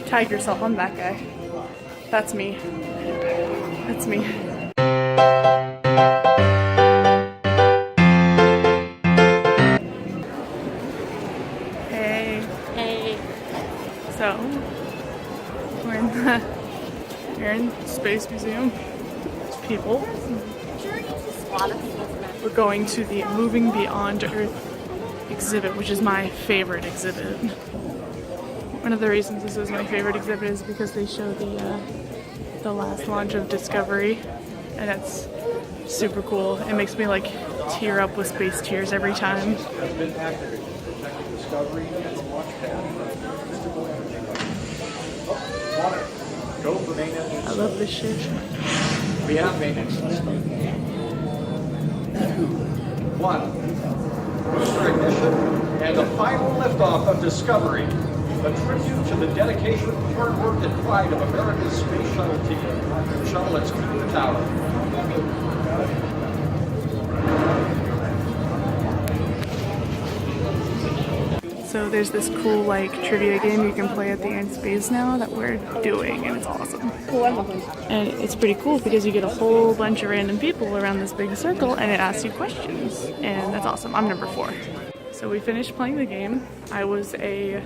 Tag yourself on that guy. That's me. That's me. Hey. Hey. So, we're in Space Museum. There's people. We're going to the Moving Beyond Earth exhibit, which is my favorite exhibit. One of the reasons this is my favorite exhibit is because they show the last launch of Discovery, and it's super cool. It makes me like tear up with space tears every time. I love this shit. We have maintenance. 2, 1. Booster ignition and the final liftoff of Discovery. A tribute to the dedication, hard work, and pride of America's space shuttle team. Shuttle, let's keep the tower. So there's this cool like trivia game you can play at the end space now that we're doing, and it's awesome. And it's pretty cool because you get a whole bunch of random people around this big circle and it asks you questions, and that's awesome. I'm number 4. So we finished playing the game. I was a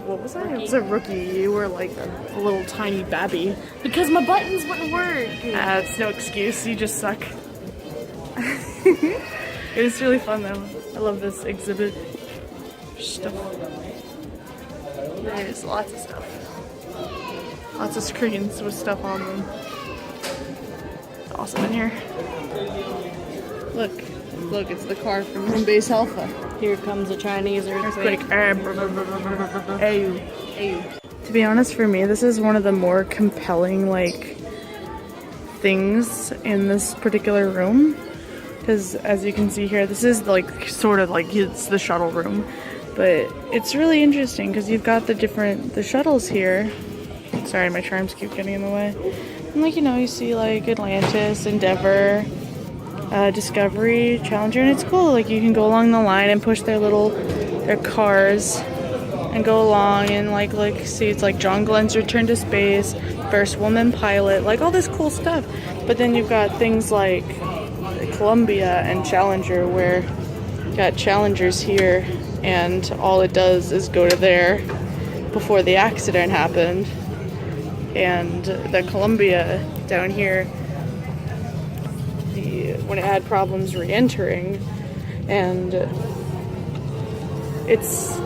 what was I? I was a rookie. You were like a little tiny babby. Because my buttons wouldn't work. It's no excuse. You just suck. It was really fun though. I love this exhibit. Stuff. There's lots of stuff. Lots of screens with stuff on them. It's awesome in here. Look, it's the car from Moon Base Alpha. Here comes a Chinese earthquake. Ayu. To be honest, for me, this is one of the more compelling like things in this particular room. Because as you can see here, this is like sort of like it's the shuttle room, but it's really interesting because you've got the shuttles here. Sorry, my charms keep getting in the way. And like, you know, you see like Atlantis, Endeavour, Discovery, Challenger, and it's cool. Like you can go along the line and push their cars and go along and like see it's like John Glenn's return to space, first woman pilot, like all this cool stuff. But then you've got things like Columbia and Challenger, where you got Challengers here and all it does is go to there before the accident happened, and the Columbia down here when it had problems re-entering, and it's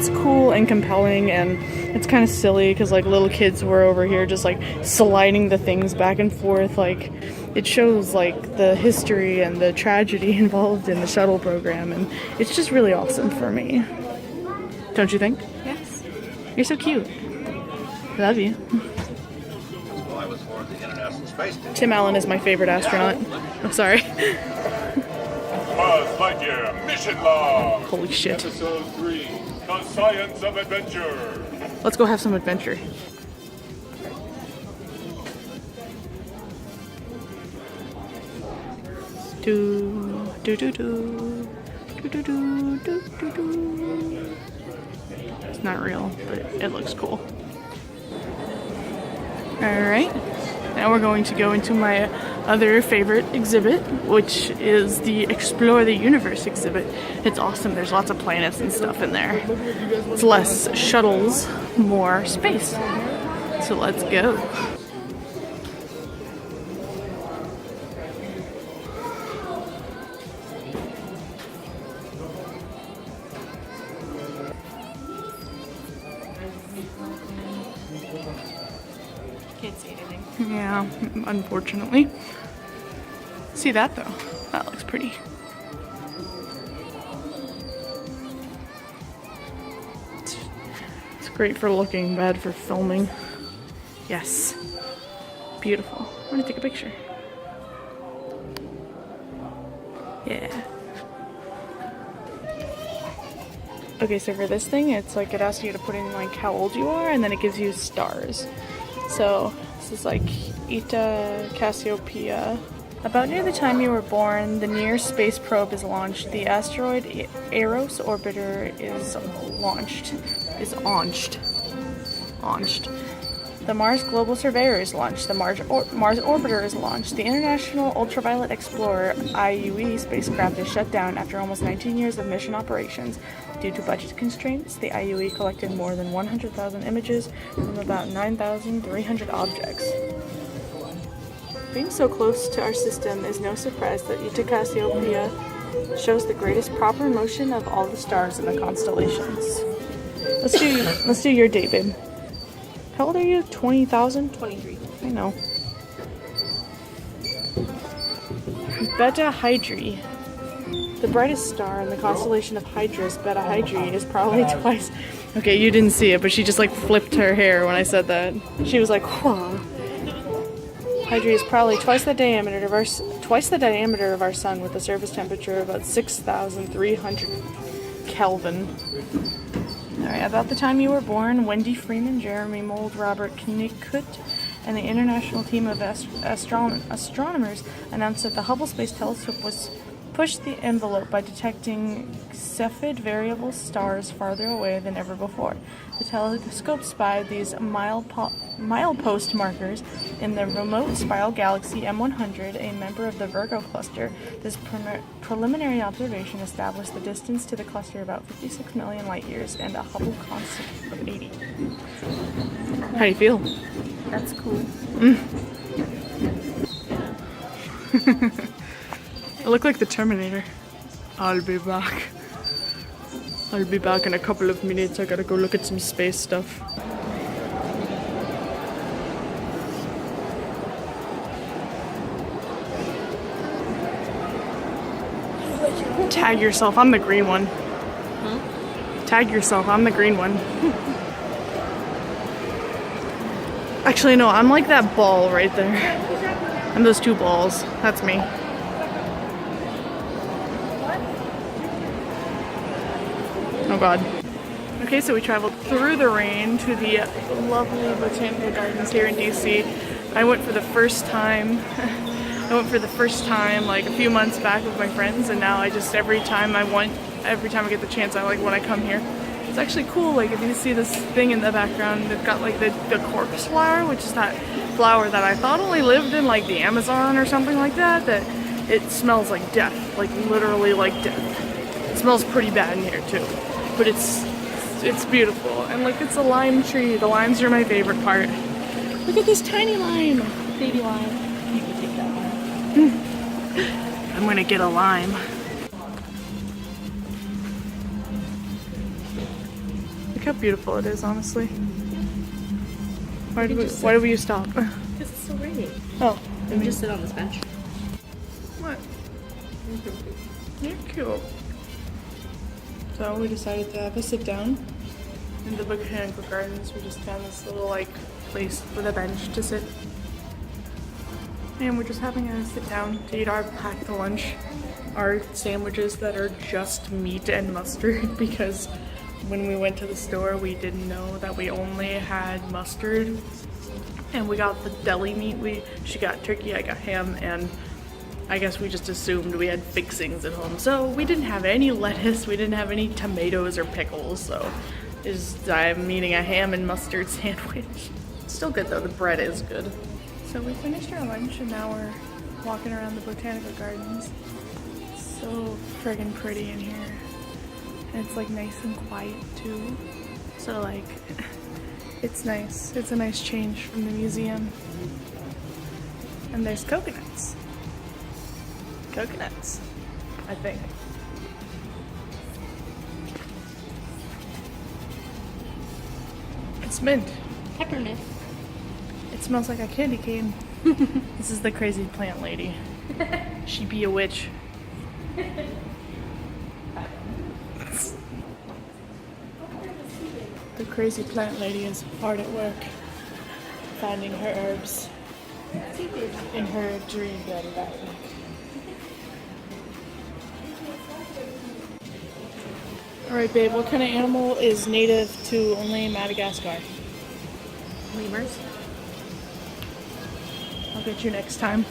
cool and compelling, and it's kind of silly because like little kids were over here just like sliding the things back and forth. Like it shows like the history and the tragedy involved in the shuttle program, and it's just really awesome for me. Don't you think? Yes. You're so cute. Love you. Tim Allen is my favorite astronaut. I'm sorry. Buzz Lightyear, mission log. Holy shit. Episode 3, The Science of Adventure. Let's go have some adventure. Do do do do do do do do do do. It's not real, but it looks cool. Alright, now we're going to go into my other favorite exhibit, which is the Explore the Universe exhibit. It's awesome. There's lots of planets and stuff in there. It's less shuttles, more space. So let's go. Can't see anything. Yeah, unfortunately. See that though? That looks pretty. It's great for looking, bad for filming. Yes. Beautiful. I'm gonna take a picture. Yeah. Okay, so for this thing, it's like it asks you to put in like how old you are, and then it gives you stars. So this is like Eta Cassiopeia. About near the time you were born, the Near space probe is launched. The asteroid Eros orbiter is launched. is launched. The Mars Global Surveyor is launched. The Mars Orbiter is launched. The International Ultraviolet Explorer IUE spacecraft is shut down after almost 19 years of mission operations. Due to budget constraints, the IUE collected more than 100,000 images from about 9,300 objects. Being so close to our system is no surprise that Eta Cassiopeia shows the greatest proper motion of all the stars in the constellations. Let's do your date, babe. How old are you? 20,000? 23. I know. Beta Hydri. The brightest star in the constellation of Hydrus, Beta Hydri, is probably twice. Okay, you didn't see it, but she just like flipped her hair when I said that. She was like, "Whoa." Hydri is probably twice the diameter of our sun, with a surface temperature of about 6,300 Kelvin. Alright, about the time you were born, Wendy Freeman, Jeremy Mold, Robert Knickut, and the international team of astronomers announced that the Hubble Space Telescope was pushed the envelope by detecting Cepheid variable stars farther away than ever before. The telescope spied these milepost markers in the remote spiral galaxy M100, a member of the Virgo cluster. This preliminary observation established the distance to the cluster about 56 million light years and a Hubble constant of 80. How do you feel? That's cool. I look like the Terminator. I'll be back. I'll be back in a couple of minutes. I gotta go look at some space stuff. Tag yourself. I'm the green one. Tag yourself. I'm the green one. Actually, no. I'm like that ball right there. I'm those two balls. That's me. Oh god. Okay, so we traveled through the rain to the lovely botanical gardens here in DC. I went for the first time like a few months back with my friends, and now I just every time I get the chance, I like when I come here. It's actually cool, like if you see this thing in the background, they've got like the corpse flower, which is that flower that I thought only lived in like the Amazon or something like that, that it smells like death, like literally like death. It smells pretty bad in here too. But it's beautiful, and like it's a lime tree. The limes are my favorite part. Look at this tiny lime, baby lime. You can take that one. I'm gonna get a lime. Look how beautiful it is, honestly. Why did we stop? Because it's so rainy. Oh, Let me just sit on this bench. what? You're cute. So we decided to have a sit down in the botanical gardens. We just found this little like place with a bench to sit. And we're just having a sit down to eat our packed lunch. Our sandwiches that are just meat and mustard, because when we went to the store we didn't know that we only had mustard. And we got the deli meat. She got turkey, I got ham, and I guess we just assumed we had fixings at home. So we didn't have any lettuce, we didn't have any tomatoes or pickles, so I'm eating a ham and mustard sandwich. It's still good though, the bread is good. So we finished our lunch and now we're walking around the botanical gardens. It's so friggin' pretty in here. And it's like nice and quiet too. So like, it's nice. It's a nice change from the museum. And there's coconuts. Coconuts, I think. It's mint. Peppermint. It smells like a candy cane. This is the crazy plant lady. She be a witch. The crazy plant lady is hard at work finding her herbs in her dream environment. Alright babe, what kind of animal is native to only Madagascar? Lemurs. I'll get you next time.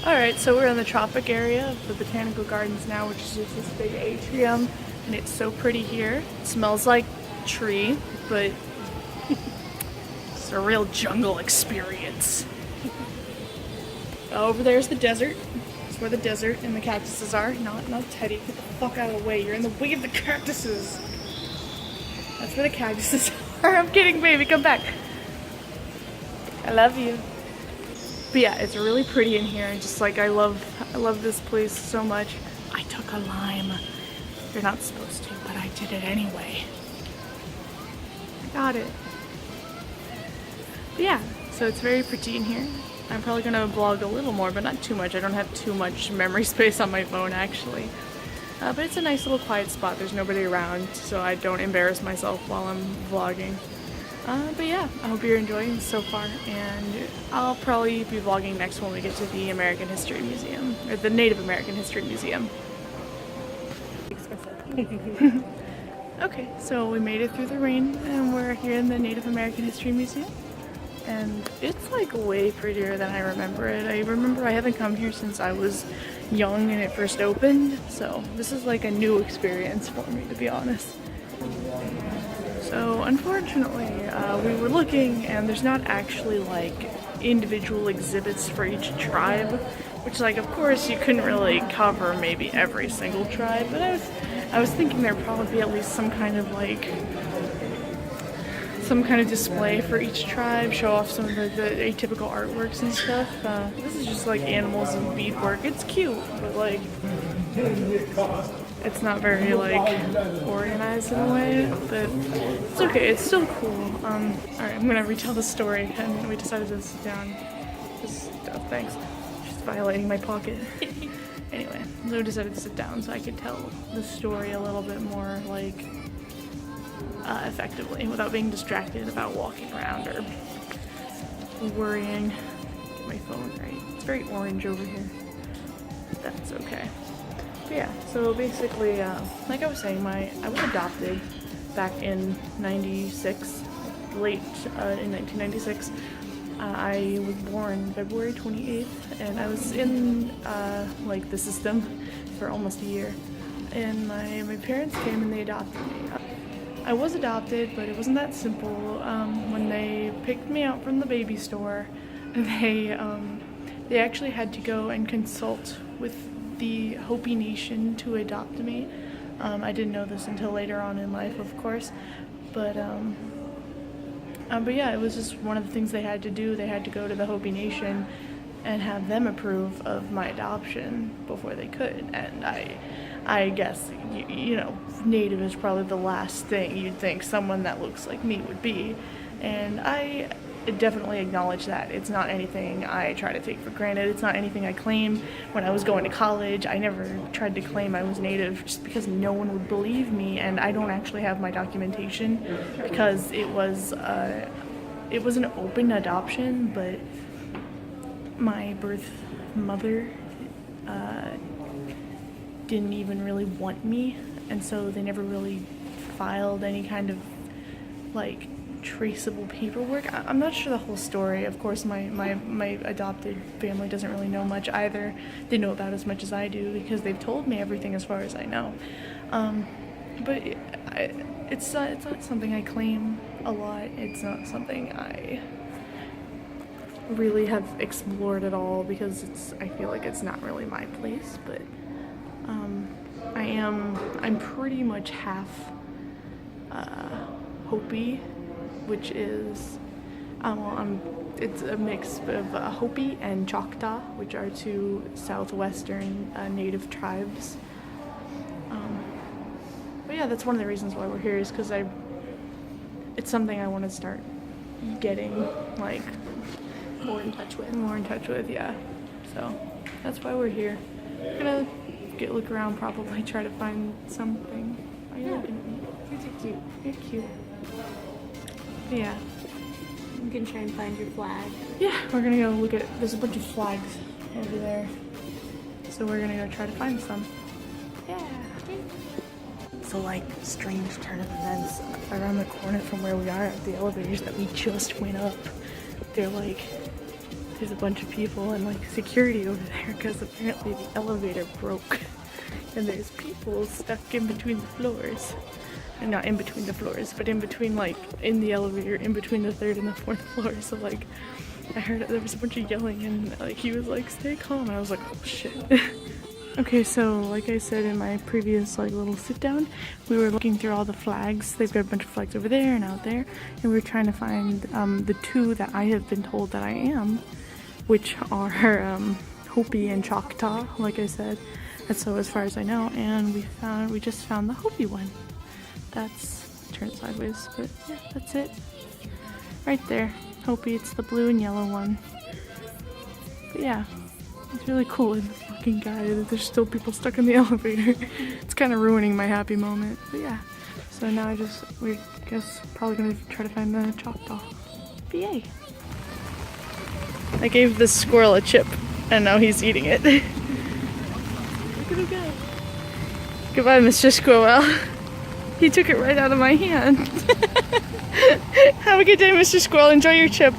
Alright, so we're in the tropic area of the botanical gardens now, which is just this big atrium, and it's so pretty here. It smells like tree, but it's a real jungle experience. Over there's the desert. That's where the desert and the cactuses are. Not Teddy. Get the fuck out of the way. You're in the way of the cactuses. That's where the cactuses are. I'm kidding, baby. Come back. I love you. But yeah, it's really pretty in here. Just like I love this place so much. I took a lime. You're not supposed to, but I did it anyway. I got it. But yeah, so it's very pretty in here. I'm probably gonna vlog a little more, but not too much. I don't have too much memory space on my phone actually. But it's a nice little quiet spot. There's nobody around, so I don't embarrass myself while I'm vlogging. But yeah, I hope you're enjoying so far, and I'll probably be vlogging next when we get to the American History Museum, or the Native American History Museum. Okay, so we made it through the rain, and we're here in the Native American History Museum, and it's like way prettier than I remember it. I remember I haven't come here since I was young and it first opened, so this is like a new experience for me, to be honest. So unfortunately, we were looking and there's not actually like individual exhibits for each tribe, which like of course you couldn't really cover maybe every single tribe, but I was thinking there'd probably be at least some kind of display for each tribe, show off some of the atypical artworks and stuff. This is just like animals and beadwork. It's cute, but like it's not very like organized in a way, but it's okay. It's still cool. Alright, I'm gonna retell the story, and we decided to sit down. Just, thanks. She's violating my pocket. Anyway, so we decided to sit down so I could tell the story a little bit more like effectively without being distracted about walking around or worrying. Get my phone right. It's very orange over here. That's okay. But yeah, so basically, like I was saying, I was adopted back in '96, late in 1996. I was born February 28th, and I was in like the system for almost a year. And my parents came and they adopted me. I was adopted, but it wasn't that simple. When they picked me out from the baby store, they actually had to go and consult with the Hopi Nation to adopt me. I didn't know this until later on in life, of course, but yeah, it was just one of the things they had to do. They had to go to the Hopi Nation and have them approve of my adoption before they could. And I guess, you know, Native is probably the last thing you'd think someone that looks like me would be. And I definitely acknowledge that. It's not anything I try to take for granted. It's not anything I claim. When I was going to college, I never tried to claim I was Native just because no one would believe me, and I don't actually have my documentation because it was an open adoption, but my birth mother didn't even really want me, and so they never really filed any kind of like traceable paperwork. I'm not sure the whole story. Of course, my adopted family doesn't really know much either. They know about as much as I do because they've told me everything as far as I know. But it's not something I claim a lot. It's not something I really have explored at all because I feel like it's not really my place. But I'm pretty much half Hopi, which is it's a mix of Hopi and Choctaw, which are two southwestern native tribes. But yeah, that's one of the reasons why we're here, is because it's something I want to start getting like More in touch with. Yeah. So that's why we're here. We're gonna look around, probably try to find something. Are you looking at me? You're too cute. You're cute. But yeah. You can try and find your flag. Yeah, we're gonna go look at, there's a bunch of flags over there. So we're gonna go try to find some. Yeah. So like, strange turn of events around the corner from where we are at the elevators that we just went up. They're like there's a bunch of people and like security over there because apparently the elevator broke and there's people stuck in between the floors. And not in between the floors, but in between, like, in the elevator, in between the 3rd and the 4th floor. So like, I heard there was a bunch of yelling and like he was like, stay calm. And I was like, oh shit. Okay, so like I said in my previous like little sit down, we were looking through all the flags. They've got a bunch of flags over there and out there, and we were trying to find the 2 that I have been told that I am, which are Hopi and Choctaw, like I said. And so as far as I know, and we just found the Hopi one. That's turned sideways, but yeah, that's it. Right there, Hopi. It's the blue and yellow one. But yeah, it's really cool in the fucking guy that there's still people stuck in the elevator. It's kind of ruining my happy moment. But yeah, so now we guess probably gonna try to find the Choctaw. But yay! I gave this squirrel a chip, and now he's eating it. Look at him go. Goodbye, Mr. Squirrel. He took it right out of my hand. Have a good day, Mr. Squirrel. Enjoy your chip.